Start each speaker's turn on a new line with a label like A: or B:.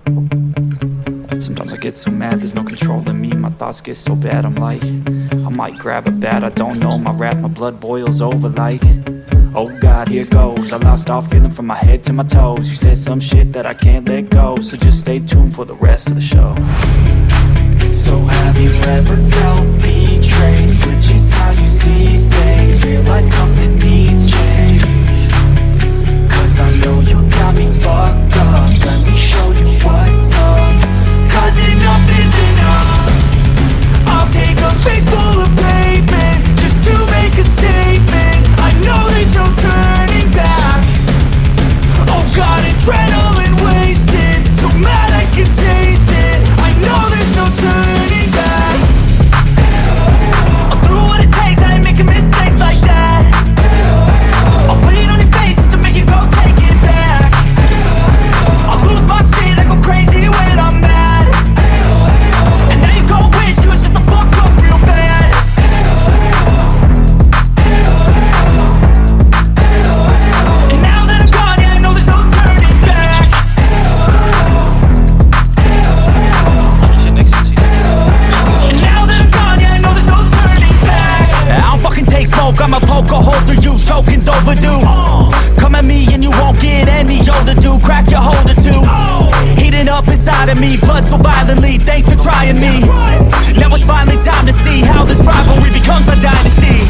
A: Sometimes I get so mad, there's no controlling me. My thoughts get so bad, I'm like, I might grab a bat, I don't know. My wrath, my blood boils over like, oh God, here goes. I lost all feeling from my head to my toes. You said some shit that I can't let go, so just stay tuned for the rest of the show. So have you ever felt betrayed? Switches how you see things, realize something needs change. Cause I know you got me fucked up, let me show you what's up. Cause enough is enough. I'll take a face full of pavement just to make a statement. I know there's no turning back. Oh God, adrenaline wasted, so mad I can taste it. I know there's no turning back. I'll do what it takes, I ain't making mistakes like that. I'll put it on your face to make you go take it back. I'll lose my shit, I go crazy when I'm mad. And now you go wish you would shut the fuck up real bad. And now that I'm gone, yeah, I know there's no turning back. And now that I'm gone, yeah, I know there's no turning back. I don't fucking take smoke, I'ma poke a hole through you, choking's overdue. Come at me and you won't get any older, dude. Crack your holder too. Heating up inside of me, blood so violently, thanks for trying me. Now it's finally time to see how this rivalry becomes a dynasty.